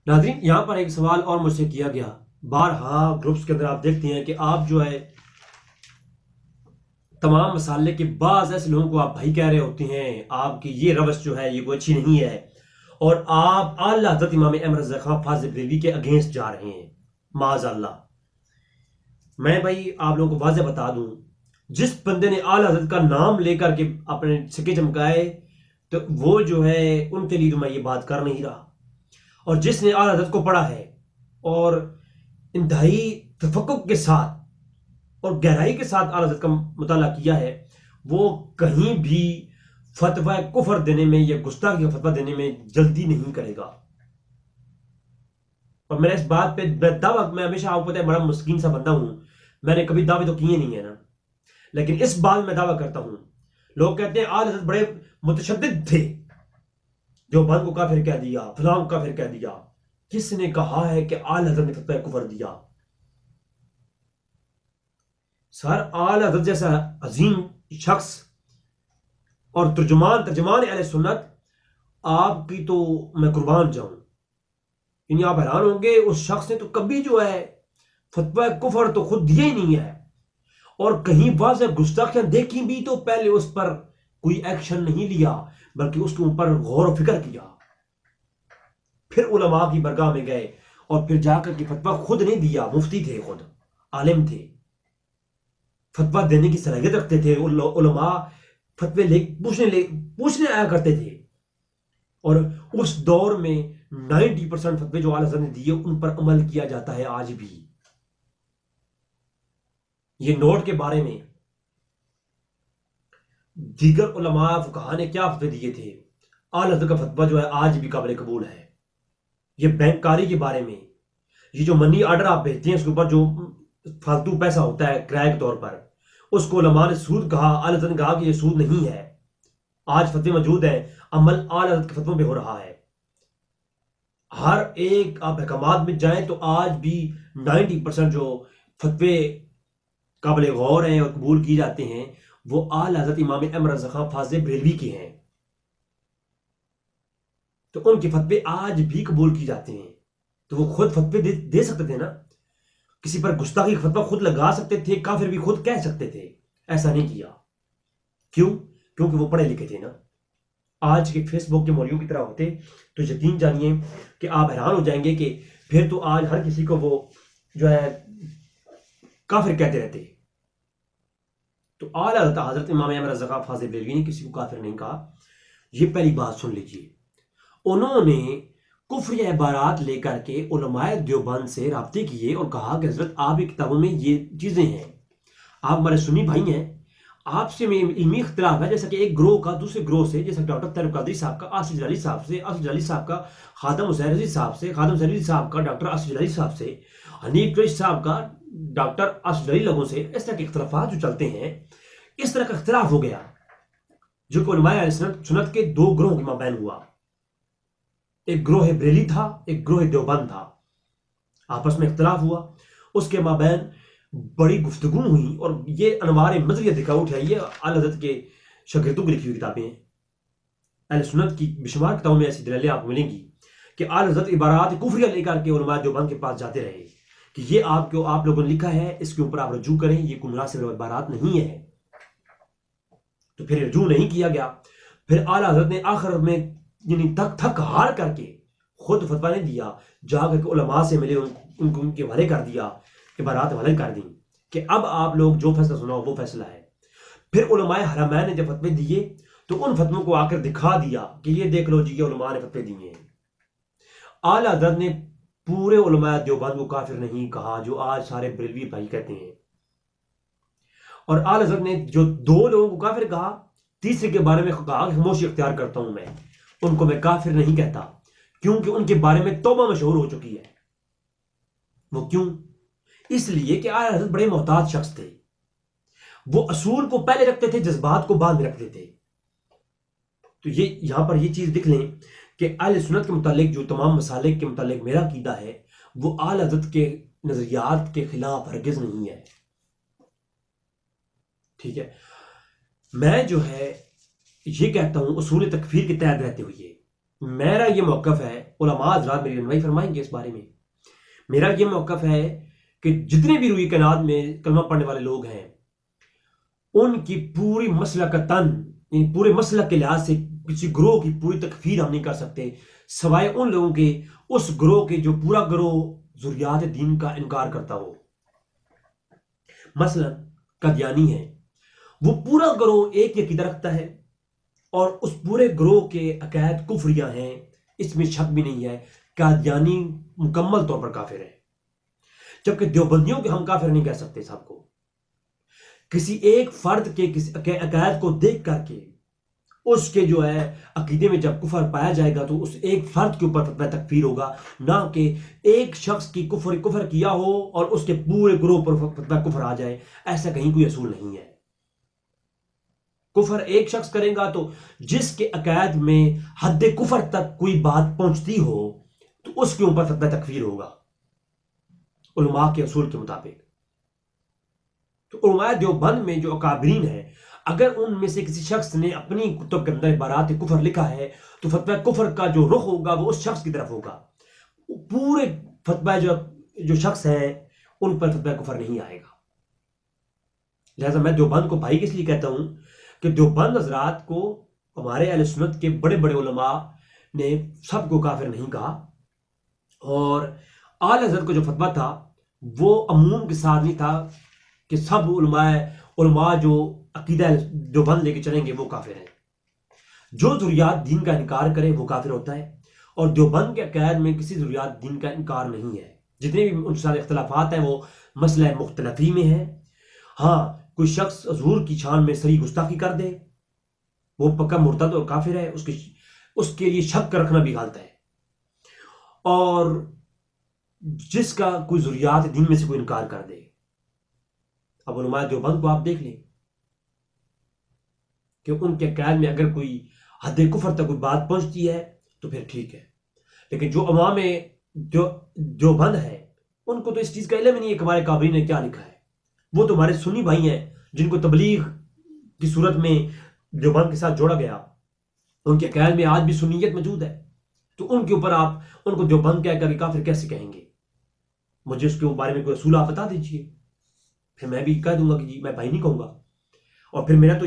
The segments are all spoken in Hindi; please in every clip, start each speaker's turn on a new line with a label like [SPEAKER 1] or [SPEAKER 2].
[SPEAKER 1] नाज़रीन, यहाँ पर एक सवाल और मुझसे किया गया। बारहा ग्रुप्स के अंदर आप देखते हैं कि आप जो है तमाम मसाले के बाज़ ऐसे लोगों को आप भाई कह रहे होते हैं, आपकी ये रवस जो है ये कोई अच्छी नहीं है, और आप आला हज़रत इमाम अहमद रज़ा खां फाज़िल बरेलवी के अगेंस्ट जा रहे हैं। माज़अल्लाह। मैं भाई आप लोगों को वाज़ेह बता दूं, जिस बंदे ने आला हज़रत का नाम लेकर के अपने सिक्के चमकाए, तो वो जो है उनके लिए तो मैं ये बात कर नहीं रहा। और जिसने आला हज़रत को पढ़ा है और इंतहाई तफक्कुक के साथ और गहराई के साथ आला हज़रत का मुताला किया है, वो कहीं भी फतवा कुफर देने में या गुस्ताखी का फतवा देने में जल्दी नहीं करेगा। और मैं इस बात पे दावा, मैं हमेशा आपको पता है बड़ा मुस्किन सा बंदा हूं, मैंने कभी दावे तो किए नहीं है ना, लेकिन इस बात में मैं दावा करता हूं। लोग कहते हैं आला हज़रत बड़े मुतशद्दिद थे, जो बंद को काफिर कह दिया, फलां को काफिर कह दिया। किसने कहा है कि आला हज़रत ने फतवा कुफर दिया? सर, आला हज़रत जैसा अजीम शख्स और तर्जुमान तर्जमान अहले सुन्नत, आपकी तो मैं कुर्बान जाऊं। यानी आप हैरान होंगे, उस शख्स ने तो कभी जो है फतवा कुफर तो खुद दिया ही नहीं है, और कहीं वाज़ेह गुस्ताखियां देखी भी तो पहले उस पर कोई एक्शन नहीं लिया, बल्कि उसके ऊपर गौर व फिक्र किया, फिर उलमा की बरगाह में गए और फिर जाकर के फतवा खुद नहीं दिया। मुफ्ती थे, खुद आलिम थे, फतवा देने की सलाहियत रखते थे। उलमा फतवे पूछने आया करते थे। और उस दौर में 90% फतवे जो आला हज़रत ने दिए उन पर अमल किया जाता है आज भी। ये नोट के बारे में दीगर उलमा फुकहा ने क्या फतवे दिए थे, आला हज़रत का फतवा जो है आज भी काबिल कबूल है। ये बैंककारी के बारे में, ये जो मनी ऑर्डर आप भेजते हैं उसके ऊपर जो फालतू पैसा होता है किराए के तौर पर, उसको उलमा ने सूद कहा, आला हज़रत ने कहा कि ये सूद नहीं है। आज फतवे मौजूद है, अमल आला हज़रत के फतवों पे हो रहा है। हर एक आप अहकामात में जाएं तो आज भी 90% जो फतवे काबिल गौर हैं और कबूल किए जाते हैं, वो आला हज़रत इमाम अहमद रज़ा खां फाज़िल बरेलवी के हैं। तो उनके फतवे आज भी कबूल किए जाते हैं। तो वो खुद फतवे दे सकते थे ना, किसी पर गुस्ताखी का फतवा खुद लगा सकते थे, काफिर भी खुद कह सकते थे। ऐसा नहीं किया। क्यों? क्योंकि वो पढ़े लिखे थे ना। आज के फेसबुक के मौलवियों की तरह होते तो यकीन जानिए कि आप हैरान हो जाएंगे कि फिर तो आज हर किसी को वो जो है काफिर कहते रहते। तो आला हज़रत इमाम अहमद रज़ा खां फाज़िल बरेलवी ने किसी को काफिर नहीं कहा। ये पहली बात सुन लीजिए। उन्होंने कुफ्री इबारात लेकर के उलमाए देवबंद से राब्ते किए और कहा कि हजरत आपकी किताबों में ये चीजें हैं, आप हमारे सुन्नी भाई हैं, आपसे में इल्मी इख्तिलाफ है। जैसा कि एक ग्रोह का दूसरे ग्रोह से, जैसा डॉक्टर तैयब कादरी साहब का आसिफ जलाली साहब से, आसिफ जलाली साहब का खादम हुसैन रजी साहब से, खादम हुसैन रजी साहब का डॉक्टर आसिफ जलाली साहब से, हनीफ कुरैशी साहब का डॉक्टर आसिफ जलाली लोगों से, इस तरह के इख्तिलाफात जो चलते हैं, इस तरह का इख्तिलाफ हो गया जो कि उलमाए अहले सुन्नत के दो ग्रोह के माबैन हुआ। एक ग्रोह बरेली था, एक ग्रोह देवबंद था। आपस में इख्तिलाफ हुआ, उसके माबैन बड़ी गुफ्तगू हुई, और ये अनवार मज़रिया दिखा उठा। ये आला हज़रत के शागिर्दों की लिखी हुई किताबें हैं। अहले सुन्नत की बेशुमार किताबों में ऐसी दलीलें आपको मिलेंगी कि आला हज़रत इबारात कुफरिया लेकर के उलमा देवबंद के पास जाते रहे कि ये आप लोगों ने लिखा है, इसके ऊपर आप रजू करें, ये कोई मुनासिब इबारात नहीं है। तो फिर रजू नहीं किया गया। फिर आला हज़रत ने आखिर में यानी थक हार करके खुद फतवा नहीं दिया, जाकर के उलमा से मिले, उनको उनके हवाले कर दिया, इबारात हवाले कर दी कि अब आप लोग जो फैसला सुनाओ वो फैसला है। फिर उलमाए हरमैन ने जब फतवे दिए तो उन फतवों को आकर दिखा दिया कि ये देख लो जी, ये उलमा ने फतवे दिए हैं। आला हज़रत ने पूरे उलमाए देवबंद को काफिर नहीं कहा, जो आज सारे बरेलवी भाई कहते हैं। और आला हज़रत ने जो दो लोगों को काफिर कहा, तीसरे के बारे में कहा खामोशी इख्तियार करता हूं मैं, उनको मैं काफिर नहीं कहता, क्योंकि उनके बारे में तौबा मशहूर हो चुकी है। वो क्यों? इसलिए कि आला हज़रत बड़े मोहताज शख्स थे। वो असूल को पहले रखते थे, जज्बात को बाद में रखते थे। तो ये यहां पर ये चीज दिख लें कि अहले सुन्नत के मुतालिक जो तमाम मसालिक के मुतालिक मेरा अकीदा है, वो आला हज़रत के नजरियात के खिलाफ हरगिज नहीं है। ठीक है, मैं जो है ये कहता हूं उसूल तकफीर के तहत रहते हुए, मेरा ये मौकफ है उलमा हज़रात मेरी रहनुमाई फरमाएंगे इस बारे में। मेरा ये मौक़िफ़ है कि जितने भी रूई कायनात में कलमा पढ़ने वाले लोग हैं, उनकी पूरी मसलकतन, पूरे मसलक के लिहाज से किसी ग्रोह की पूरी तकफीर हम नहीं कर सकते, सवाए उन लोगों के, उस ग्रोह के जो पूरा ग्रोह ज़ुर्रियात दीन का इनकार करता हो। मसलन कदियानी है, वो पूरा ग्रोह एक ही अकीदा रखता है और उस पूरे ग्रोह के अकायद कुफरिया हैं, इसमें शक भी नहीं है। कादियानी मुकम्मल तौर पर काफिर है, जबकि देवबंदियों के हम काफिर नहीं कह सकते साहब को। किसी एक फर्द के किसी अकायद को देख करके उसके जो है अकीदे में जब कुफर पाया जाएगा तो उस एक फर्द के ऊपर फतवा तकफीर होगा, ना कि एक शख्स की कुफर किया हो और उसके पूरे ग्रोह पर फतवा कुफर आ जाए। ऐसा कहीं कोई असूल नहीं है। कुफर एक शख्स करेगा तो जिसके अकायद में हद कुफर तक कोई बात पहुंचती हो तो उसके ऊपर फतवा तकफीर होगा उलमा के असूल के मुताबिक। तो उलमा देवबंद में जो अकाबरीन है, अगर उनमें से किसी शख्स ने अपनी कुतुब के अंदर बारात कुफर लिखा है तो फतवा कुफर का जो रुख होगा वो उस शख्स की तरफ होगा। पूरे फतवा जो शख्स है उन पर फतवा कुफर नहीं आएगा। लिहाजा मैं देवबंद को भाई इसलिए कहता हूं कि देवबंद हजरात को हमारे अहले सुन्नत के बड़े बड़े उलमा ने सबको काफिर नहीं कहा, और आला हज़रत को जो फतवा था वो अमूम के साथ नहीं था कि सब उलमा जो अकीदा देवबंद लेके चलेंगे वो काफिर है। जो ज़ुर्रियात दीन का इनकार करे वो काफिर होता है, और देवबंद के अकायद में किसी ज़ुर्रियात दीन का इनकार नहीं है। जितने भी उनके साथ इख्तलाफात हैं वो मसला मुख्तलफी में है। हाँ, कोई शख्स हजूर की शान में सरी गुस्ताखी कर दे वो पक्का मुर्तद और काफिर है, उसके लिए शक रखना भी गलत है। और जिसका कोई ज़ुर्रियात दीन में से कोई इनकार कर दे, अब उलमा देवबंद को आप देख लें कि उनके अकायद में अगर कोई हद कुफर तक कोई बात पहुंचती है तो फिर ठीक है, लेकिन जो अवाम में देवबंद है उनको तो इस चीज का इल्म नहीं है कि हमारे काबरी ने क्या लिखा है। वो तो हमारे सुन्नी भाई हैं जिनको तबलीग की सूरत में देवबंद के साथ जोड़ा गया, उनके अकायद में आज भी सुन्नियत मौजूद है, तो उनके ऊपर आप उनको देवबंद कहकर काफिर कैसे कहेंगे? मुझे उसके बारे में कोई असूल आप बता दीजिए, फिर मैं भी कह दूंगा कि जी मैं भाई नहीं कहूंगा। और फिर मैंने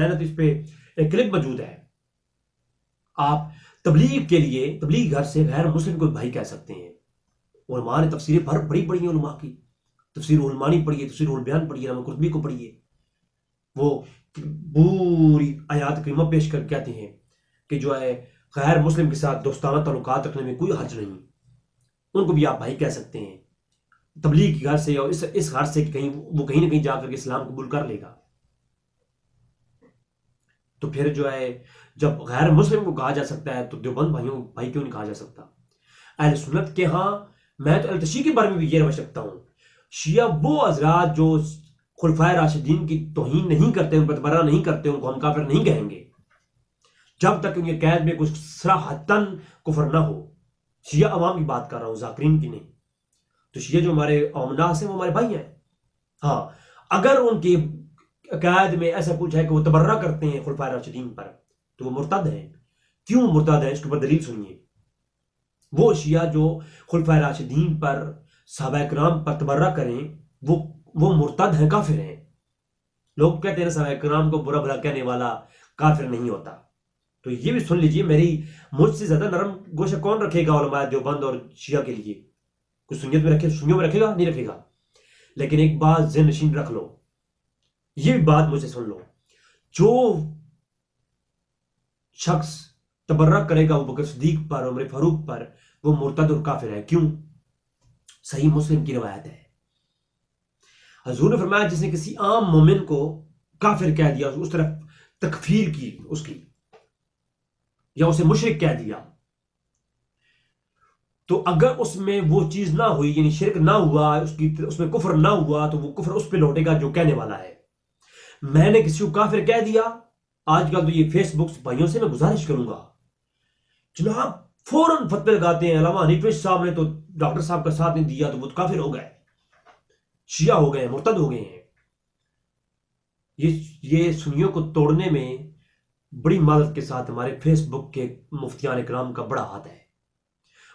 [SPEAKER 1] तो इस पे एक क्लिप मौजूद है। आप तबलीग के लिए तबलीग घर से गैर मुस्लिम को भाई कह सकते हैं। उलमा ने तफसीरें बड़ी पढ़ी है, उलमा की तफसीर उलमानी पढ़िए, तफसीर उल बयान पढ़िए, इमाम कुर्तुबी को पढ़िए। वो पूरी आयात करीमा पेश कर कहते हैं कि जो है गैर मुस्लिम के साथ दोस्ताना ताल्लुकात रखने में कोई हर्ज नहीं, उनको भी आप भाई कह सकते हैं। तबलीग के घर से और इस घर से कहीं ना कहीं जाकर के इस्लाम कबूल कर लेगा। तो फिर जो है जब गैर मुस्लिम को कहा जा सकता है तो देवबंद भाइयों भाई क्यों नहीं कहा जा सकता? अहले सुन्नत के यहाँ मैं तो अल-तशी के बारे में भी ये रवश रखता हूँ। शिया वो हजरात जो खुलफाए राशिदीन की तौहीन नहीं करते, उन पर तबर्रा नहीं करते, उनको हम काफिर नहीं कहेंगे जब तक उनके कैद में कुछ सराहतन कुफर ना हो। शिया अवाम की बात कर रहा हूँ, जाकिरीन की नहीं। तो शिया जो हमारे अमनास हैं वो हमारे भाई हैं। हाँ, अगर उनकी अकायद में ऐसा कुछ है कि वो तबर्रा करते हैं खुलफाए राशिदीन पर तो वो मुर्तद हैं। क्यों मुर्तद है इसके ऊपर दलील सुनिए। वो शिया जो खुलफाए राशिदीन पर सहाबा किराम पर तबर्रा करें वो मुर्तद हैं, काफिर हैं। लोग कहते हैं सहाबा किराम को बुरा भला कहने वाला काफिर नहीं होता। तो ये भी सुन लीजिए, मेरी मुझसे ज्यादा नरम गोशा कौन रखेगा उलमा देवबंद और शिया के लिए? कुछ सुन्नियत में रखेगा नहीं रखेगा। लेकिन एक बात ज़हन नशीन रख लो, ये भी बात मुझसे सुन लो, जो शख्स तबर्रा करेगा वो बकर सिद्दीक पर, उमर फारूक पर, वो मुर्तद और काफिर है। क्यों? सही मुस्लिम की रवायत है, हजूर ने फरमाया जिसने किसी आम मोमिन को काफिर कह दिया, उस तरफ तकफीर की उसकी, या उसे मुशरिक कह दिया, तो अगर उसमें वो चीज ना हुई, यानी शिरक ना हुआ, उसमें कुफर ना हुआ, तो वो कुफर उस पर लौटेगा जो कहने वाला है। मैंने किसी को काफिर कह दिया, आजकल तो ये फेसबुक भाइयों से मैं गुजारिश करूंगा, जनाब फौरन फतवे लगाते हैं, अल्लामा हनीफ साहब ने तो डॉक्टर साहब का साथ नहीं दिया तो वो काफिर हो गए, शिया हो गए, मुर्तद हो गए हैं। ये सुन्नियों को तोड़ने में बड़ी मदद के साथ हमारे फेसबुक के मुफ्तियान इकराम का बड़ा हाथ है।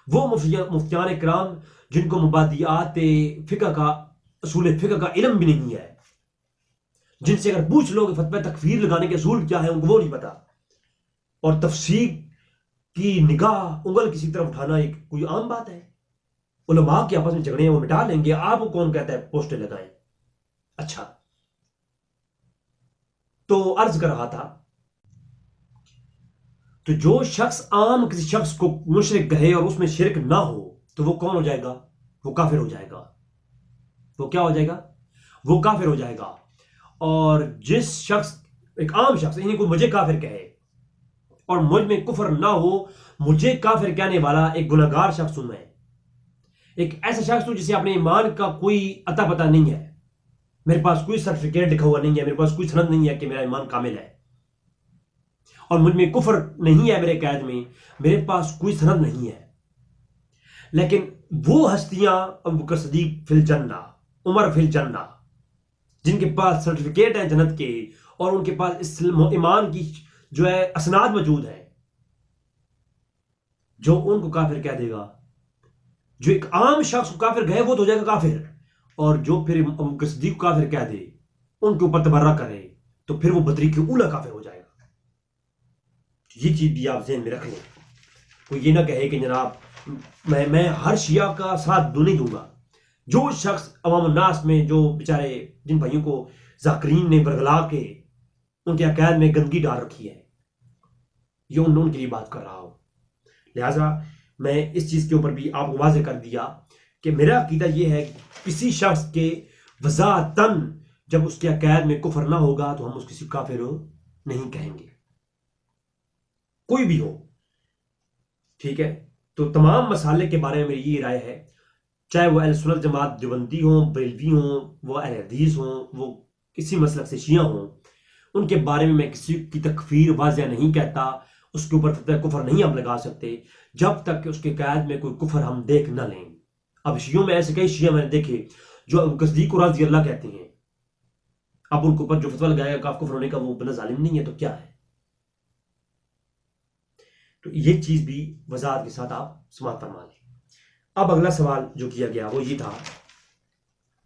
[SPEAKER 1] वो मुफ्तियान इकराम जिनको मुबादियात फ़िक़्ह का असूल फ़िक़्ह का इल्म भी नहीं है, जिनसे अगर पूछ लो कि फतवा तकफीर लगाने के असूल क्या है, उनको वो नहीं पता। और तफसीर की निगाह उंगल किसी तरफ उठाना एक कोई आम बात है। उलमा के आपस में झगड़े हैं वो मिटा लेंगे, आपको कौन कहता है पोस्टर लगाएं। अच्छा, तो अर्ज कर रहा था, तो जो शख्स आम किसी शख्स को मुशरिक कहे और उसमें शिरक ना हो, तो वो कौन हो जाएगा? वो काफिर हो जाएगा। वो क्या हो जाएगा? वो काफिर हो जाएगा। और जिस शख्स, एक आम शख्स, यानी कोई मुझे काफिर कहे और मुझ में कुफर ना हो, मुझे काफिर कहने वाला एक गुनहगार शख्स हूं मैं, एक ऐसा शख्स हूं जिसे अपने ईमान का कोई अता पता नहीं है, मेरे पास कोई सर्टिफिकेट लिखा हुआ नहीं है, मेरे पास कोई सनद नहीं है कि मेरा ईमान कामिल है, और मुझ में कुफर नहीं है, मेरे कैद में मेरे पास कोई सनद नहीं है। लेकिन वो हस्तियां, अबू बकर सिद्दीक फिल जन्ना, उमर फिल जन्ना, जिनके पास सर्टिफिकेट है जन्नत के और उनके पास ईमान की जो है असनाद मौजूद है, जो उनको काफिर कह देगा, जो एक आम शख्स को काफिर कहे वो तो हो जाएगा काफिर, और जो फिर अबू बकर सिद्दीक को काफिर कह दे, उनके ऊपर तबर्रा करे, तो फिर वो बदरी के ऊला काफिर हो जाएगा। ये चीज भी आप ज़हन में रख लें। कोई ये ना कहे कि जनाब मैं हर शिया का साथ नहीं दूंगा। जो शख्स अवाम नास में, जो बेचारे जिन भाइयों को जाकरीन ने बरगला के उनके अकायद में गंदगी डाल रखी है, ये उनके लिए बात कर रहा हूं। लिहाजा मैं इस चीज के ऊपर भी आपको वाज़ेह कर दिया कि मेरा अकीदा ये है कि किसी शख्स के वज़ातन जब उसके अकायद में कुफर ना होगा तो हम उसको किसी काफिर नहीं कहेंगे, कोई भी हो। ठीक है, तो तमाम मसाले के बारे में मेरी ये राय है, चाहे वो अहले सुन्नत जमात देवबंदी हो, बरेलवी हो, वो अहले हदीस हो, वो किसी मसलक से शिया हो, उनके बारे में मैं किसी की तकफीर वाज़ेह नहीं कहता, उसके ऊपर फतवा कुफर नहीं हम लगा सकते जब तक कि उसके कैद में कोई कुफर हम देख ना लें। अब शियों में ऐसे कई शिया मैंने देखे जो अबू बकर सिद्दीक को रज़ी अल्लाह कहते हैं, अब उनके ऊपर जो फतवा लगाएगा काफ कुफर होने का, वो बंदा जालिम नहीं है तो क्या है? तो ये चीज भी वजाहत के साथ आप समाअत फरमा लें। अब अगला सवाल जो किया गया वो ये था